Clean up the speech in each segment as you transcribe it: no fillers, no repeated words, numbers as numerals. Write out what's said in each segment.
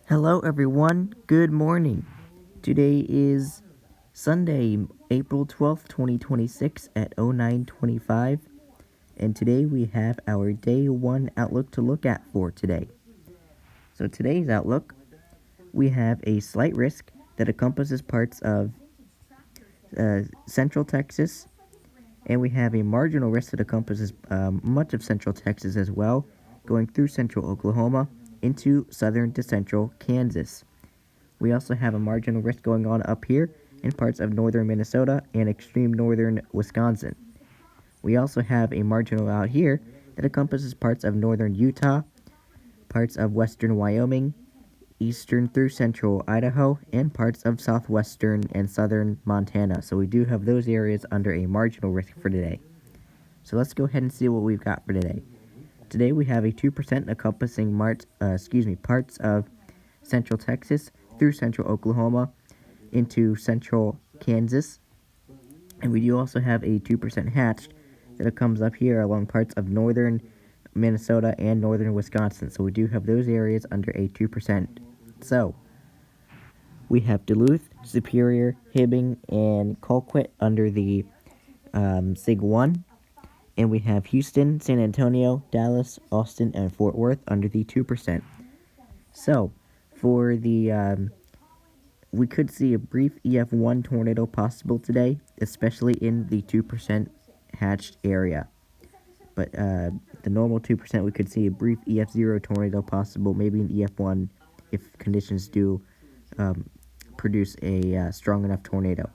Hello, everyone. Good morning. Today is Sunday, April 12th, 2026 at 09:25, and today we have our day one outlook to look at for today. So today's outlook, we have a slight risk that encompasses parts of central Texas, and we have a marginal risk that encompasses much of central Texas as well, going through central Oklahoma into southern to central Kansas. We also have a marginal risk going on up here in parts of northern Minnesota and extreme northern Wisconsin. We also have a marginal out here that encompasses parts of northern Utah, parts of western Wyoming, eastern through central Idaho, and parts of southwestern and southern Montana. So we do have those areas under a marginal risk for today. So let's go ahead and see what we've got for today. Today we have a 2% encompassing parts of central Texas through central Oklahoma into central Kansas. And we do also have a 2% hatched that comes up here along parts of northern Minnesota and northern Wisconsin. So we do have those areas under a 2%. So we have Duluth, Superior, Hibbing, and Colquitt under the SIG 1. And we have Houston, San Antonio, Dallas, Austin, and Fort Worth under the 2%. So, for the, we could see a brief EF1 tornado possible today, especially in the 2% hatched area. But the normal 2%, we could see a brief EF0 tornado possible, maybe an EF1 if conditions do produce a strong enough tornado.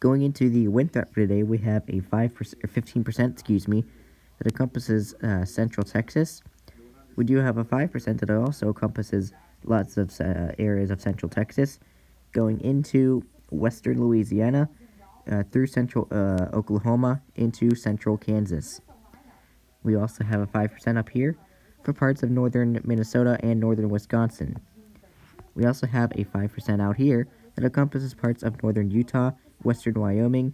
Going into the wind threat for today, we have a 15%, that encompasses central Texas. We do have a 5% that also encompasses lots of areas of central Texas, going into western Louisiana, through central Oklahoma, into central Kansas. We also have a 5% up here for parts of northern Minnesota and northern Wisconsin. We also have a 5% out here that encompasses parts of northern Utah, western Wyoming,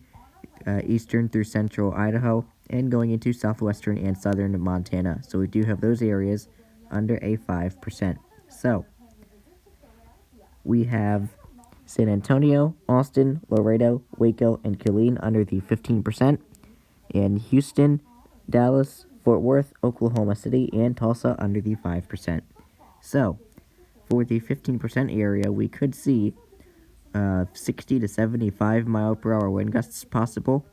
eastern through central Idaho, and going into southwestern and southern Montana. So we do have those areas under a 5%. So we have San Antonio, Austin, Laredo, Waco, and Killeen under the 15%, and Houston, Dallas, Fort Worth, Oklahoma City, and Tulsa under the 5%. So for the 15% area, we could see 60 to 75 mile per hour wind gusts possible,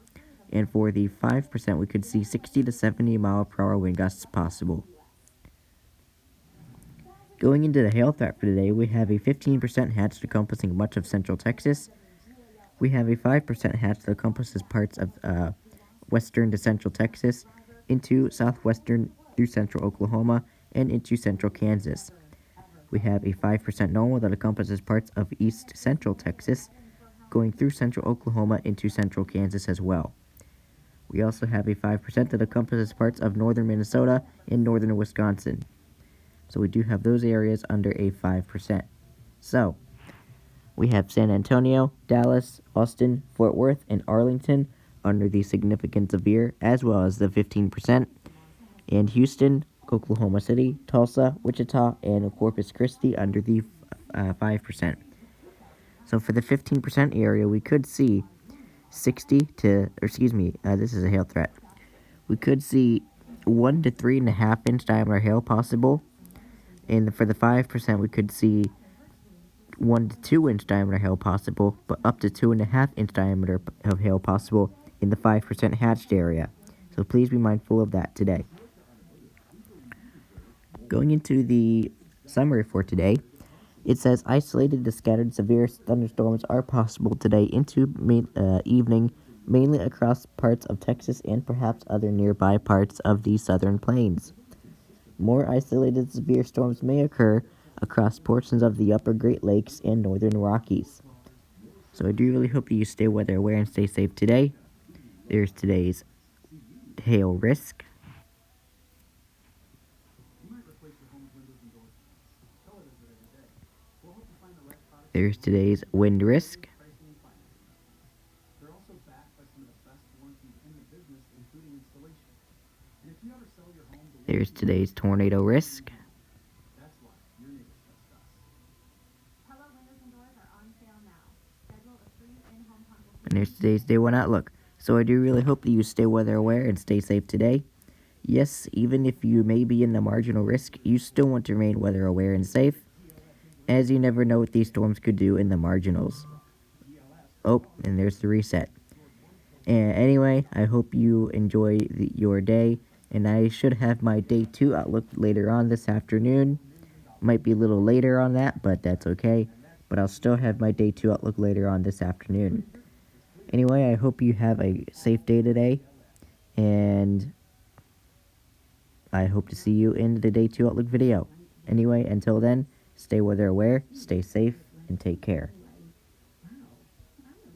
and for the 5%, we could see 60 to 70 mile per hour wind gusts possible. Going into the hail threat for today, we have a 15% hatch encompassing much of central Texas. We have a 5% hatch that encompasses parts of western to central Texas, into southwestern through central Oklahoma, and into central Kansas. We have a 5% normal that encompasses parts of east central Texas, going through central Oklahoma into central Kansas as well. We also have a 5% that encompasses parts of northern Minnesota and northern Wisconsin. So we do have those areas under a 5%. So we have San Antonio, Dallas, Austin, Fort Worth, and Arlington under the significant severe, as well as the 15%, and Houston, Oklahoma City, Tulsa, Wichita, and Corpus Christi under the 5%. So for the 15% area, we could see this is a hail threat. We could see 1 to 3.5 inch diameter hail possible, and for the 5%, we could see 1 to 2 inch diameter hail possible, but up to 2.5 inch diameter of hail possible in the 5% hatched area. So please be mindful of that today. Going into the summary for today, it says isolated to scattered severe thunderstorms are possible today into evening, mainly across parts of Texas and perhaps other nearby parts of the southern plains. More isolated severe storms may occur across portions of the upper Great Lakes and northern Rockies. So I do really hope that you stay weather aware and stay safe today. There's today's hail risk. There's today's wind risk. There's today's tornado risk. And there's today's day one outlook. So I do really hope that you stay weather aware and stay safe today. Yes, even if you may be in the marginal risk, you still want to remain weather aware and safe, as you never know what these storms could do in the marginals. Oh, and there's the reset. And anyway, I hope you enjoy your day, and I should have my day 2 outlook later on this afternoon. Might be a little later on that, but that's okay. But I'll still have my day 2 outlook later on this afternoon. Anyway, I hope you have a safe day today, and I hope to see you in the day 2 outlook video. Anyway, until then, stay weather aware, stay safe, and take care.